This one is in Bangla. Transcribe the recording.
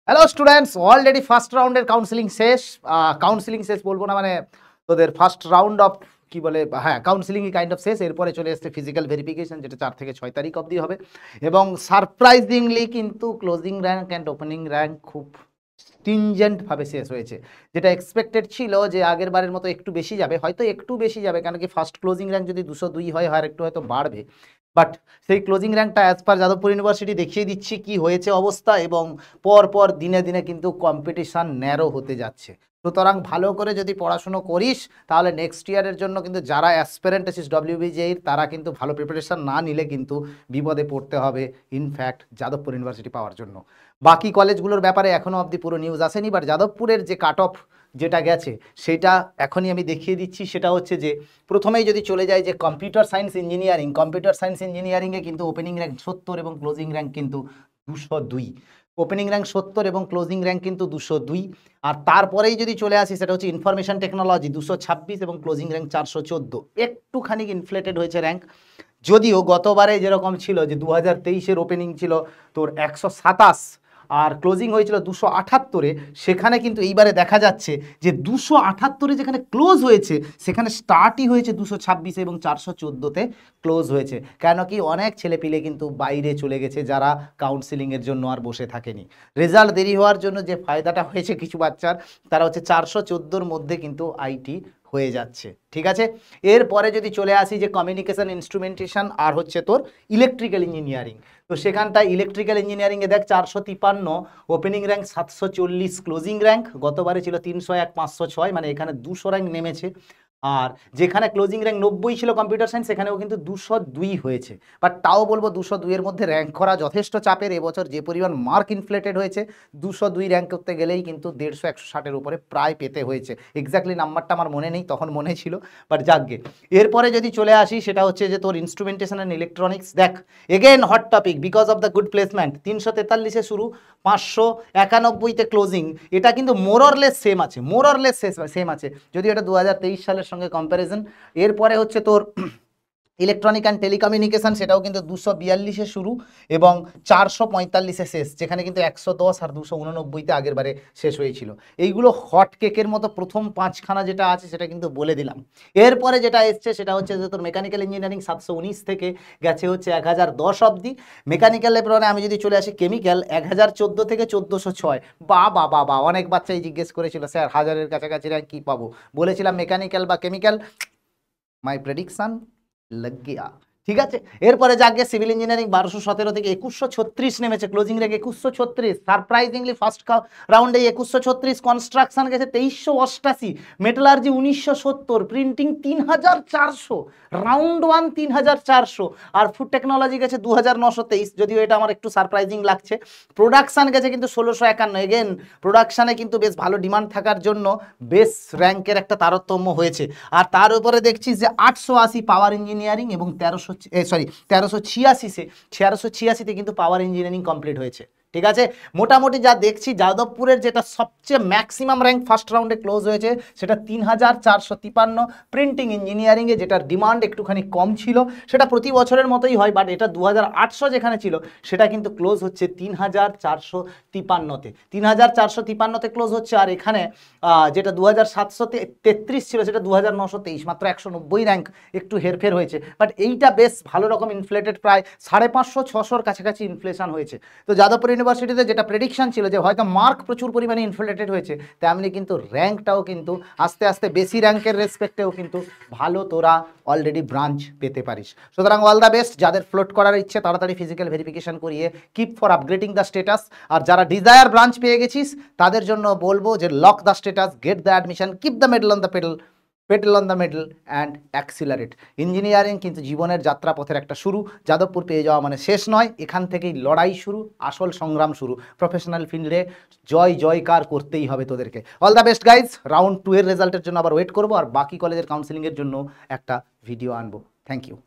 হ্যালো স্টুডেন্টস, অলরেডি ফার্স্ট রাউন্ডের কাউন্সিলিং শেষ। কাউন্সিলিং শেষ বলবো না, মানে তোদের ফার্স্ট রাউন্ড অফ কি বলে, হ্যাঁ কাউন্সিলিংই কাইন্ড অফ শেষ। এরপরে চলে এসছে ফিজিক্যাল ভেরিফিকেশন, যেটা 4 থেকে 6 তারিখ অবধি হবে। এবং সারপ্রাইজিংলি কিন্তু closing rank and opening rank খুব স্টিনজেন্ট ভাবে শেষ হয়েছে। যেটা এক্সপেক্টেড ছিল যে আগের বারের মতো একটু বেশি যাবে, হয়তো একটু বেশি যাবে, কারণ কি ফার্স্ট ক্লোজিং র্যাঙ্ক যদি 202 হয় আর একটু হয়তো বাড়বে। বাট সেই ক্লোজিং র্যাঙ্কটা অ্যাজ পার যাদবপুর ইউনিভার্সিটি দেখিয়ে দিচ্ছি কি হয়েছে অবস্থা, এবং পর পর দিনে দিনে কিন্তু কম্পিটিশান ন্যারো হতে যাচ্ছে। সুতরাং ভালো করে যদি পড়াশুনো করিস তাহলে নেক্সট ইয়ারের জন্য কিন্তু যারা অ্যাসপিরেন্ট আছিস ডব্লিউবিজেইর, তারা কিন্তু ভালো প্রিপারেশান না নিলে কিন্তু বিপদে পড়তে হবে ইনফ্যাক্ট যাদবপুর ইউনিভার্সিটি পাওয়ার জন্য। বাকি কলেজগুলোর ব্যাপারে এখনও অবধি পুরো নিউজ আসেনি, বাট যাদবপুরের যে কাট অফ যেটা গেছে সেটা এখনই আমি দেখিয়ে দিচ্ছি। সেটা হচ্ছে যে প্রথমেই যদি চলে যায় যে কম্পিউটার সায়েন্স ইঞ্জিনিয়ারিংয়ে কিন্তু ওপেনিং র্যাঙ্ক 70 এবং ক্লোজিং র্যাঙ্ক কিন্তু 202। ওপেনিং র্যাঙ্ক 70 এবং ক্লোজিং র্যাঙ্ক কিন্তু 202। আর তারপরেই যদি চলে আসি সেটা হচ্ছে ইনফরমেশন টেকনোলজি 226 এবং ক্লোজিং র্যাঙ্ক 414। একটুখানি ইনফ্লেটেড হয়েছে র্যাঙ্ক, যদিও গতবারে যেরকম ছিল যে 2023-এর ওপেনিং ছিল তোর 127 আর ক্লোজিং হয়েছিল 278-এ, সেখানে কিন্তু এইবারে দেখা যাচ্ছে যে 278-এ যেখানে ক্লোজ হয়েছে সেখানে স্টার্টই হয়েছে 226 এবং 414-তে ক্লোজ হয়েছে। কেন কি অনেক ছেলেপিলে কিন্তু বাইরে চলে গেছে যারা কাউন্সিলিংয়ের জন্য আর বসে থাকেনি। রেজাল্ট দেরি হওয়ার জন্য যে ফায়দাটা হয়েছে কিছু বাচ্চার, তারা হচ্ছে 414-র মধ্যে কিন্তু আইটি হয়ে যাচ্ছে। ঠিক আছে, এরপরে যদি চলে আসি যে কমিউনিকেশন ইনস্ট্রুমেন্টেশন আর হচ্ছে তোর ইলেকট্রিক্যাল ইঞ্জিনিয়ারিং, তো সেখানটায় ইলেকট্রিক্যাল ইঞ্জিনিয়ারিংয়ে দেখ 453 ওপেনিং র্যাঙ্ক, 740 ক্লোজিং র্যাঙ্ক। গতবারে ছিল 301 506, মানে এখানে 200 র্যাঙ্ক নেমেছে। আর যেখানে ক্লোজিং র্যাঙ্ক 90 ছিল কম্পিউটার সায়েন্স, সেখানেও কিন্তু 202 হয়েছে। বাট তাও বলবো 202-এর মধ্যে র্যাঙ্ক করা যথেষ্ট চাপের। এবছর যে পরিমাণ মার্ক ইনফ্লেটেড হয়েছে, 202 র্যাঙ্ক করতে গেলেই কিন্তু 150-160-এর উপরে প্রায় পেতে হয়েছে। এক্স্যাক্টলি নাম্বারটা আমার মনে নেই, তখন মনে ছিল, বাট যাকগে। এরপরে যদি চলে আসি সেটা হচ্ছে যে তোর ইনস্ট্রুমেন্টেশন অ্যান্ড ইলেকট্রনিক্স, দেখ again hot topic because of the good placement. 343-এ শুরু, 591-তে ক্লোজিং। এটা কিন্তু মোররলেস সেম আছে, যদিও এটা 2023 সালের সঙ্গে কম্প্যারিজন। এরপরে হচ্ছে তোর ইলেকট্রনিক অ্যান্ড টেলিকমিউনিকেশান, সেটাও কিন্তু 242-এ শুরু এবং 445-এ শেষ, যেখানে কিন্তু 110 আর 289-তে আগের বারে শেষ হয়েছিল। এইগুলো হট কেকের মতো প্রথম 5খানা যেটা আছে সেটা কিন্তু বলে দিলাম। এরপরে যেটা এসছে সেটা হচ্ছে যে তোর মেকানিক্যাল ইঞ্জিনিয়ারিং 719 থেকে গেছে হচ্ছে 1010 অবধি। মেকানিক্যালের পরে আমি যদি চলে আসি কেমিক্যাল, 1014 থেকে 1406। বা অনেক বাচ্চাই জিজ্ঞেস করেছিল স্যার হাজারের কাছাকাছি র্যাঙ্ক কী পাবো। বলেছিলাম মেকানিক্যাল বা কেমিক্যাল, মাই প্রেডিকশন लग गया। ঠিক আছে, এরপরে যাকে সিভিল ইঞ্জিনিয়ারিং 1217 থেকে 2136 নেমেছে, ক্লোজিং র্যাঙ্ক 2136। সারপ্রাইজিংলি ফার্স্ট রাউন্ডে 2136। কনস্ট্রাকশন গেছে 2388, মেটালার্জি 1970, প্রিন্টিং 3400, রাউন্ড 1 3400, আর ফুড টেকনোলজি গেছে 2923, যদিও এটা আমার একটু সারপ্রাইজিং লাগছে। প্রোডাকশান গেছে কিন্তু 1651। এগেন প্রোডাকশানে কিন্তু বেশ ভালো ডিমান্ড থাকার জন্য বেশ র্যাঙ্কের একটা তারতম্য হয়েছে। আর তার উপরে দেখছি যে 880 পাওয়ার ইঞ্জিনিয়ারিং এবং 1386-তে কিন্তু পাওয়ার ইঞ্জিনিয়ারিং কমপ্লিট হয়েছে। ঠিক আছে, মোটামুটি যা দেখছি যাদবপুরের যেটা সবচেয়ে ম্যাক্সিমাম র্যাঙ্ক ফার্স্ট রাউন্ডে ক্লোজ হয়েছে সেটা 3453। প্রিন্টিং ইঞ্জিনিয়ারিংয়ে যেটার ডিমান্ড একটুখানি কম ছিল, সেটা প্রতি বছরের মতোই হয়, বাট এটা 2800 যেখানে ছিল সেটা কিন্তু ক্লোজ হচ্ছে 3453-তে। 3453-তে ক্লোজ হচ্ছে। আর এখানে যেটা 2733 ছিল সেটা 2923, মাত্র 190 র্যাঙ্ক, একটু হেরফের হয়েছে। বাট এইটা বেশ ভালো রকম ইনফ্লেটেড, প্রায় 550-600-র কাছাকাছি ইনফ্লেশন হয়েছে। তো যাদবপুর ইউনিভার্সিটিতে যেটা প্রেডিকশন ছিল যে হয়তো মার্ক প্রচুর পরিমাণে ইনফ্লেটেড হয়েছে, তেমনি কিন্তু র্যাঙ্কটাও কিন্তু আস্তে আস্তে বেশি র্যাঙ্কের রেসপেক্টেও কিন্তু ভালো তোরা অলরেডি ব্রাঞ্চ পেতে পারিস। সুতরাং অল দ্য বেস্ট। যাদের ফ্লোট করার ইচ্ছে তাড়াতাড়ি ফিজিক্যাল ভেরিফিকেশন করিয়ে keep for upgrading the status. আর যারা ডিজায়ার ব্রাঞ্চ পেয়ে গেছিস তাদের জন্য বলবো যে lock the status, get the admission, keep the medal on the pedal on the medal and accelerate. Engineering কিন্তু জীবনের যাত্রাপথের একটা শুরু। যাদবপুর পেয়ে যাওয়া মানে শেষ নয়, এখান থেকেই লড়াই শুরু, আসল সংগ্রাম শুরু। প্রফেশনাল ফিল্ডে জয়কার করতেই হবে তোদেরকে। All the best guys. Round 2 এর রেজাল্টের জন্য আবার ওয়েট করবো, আর বাকি কলেজের কাউন্সিলিংয়ের জন্য একটা ভিডিও আনবো। Thank you.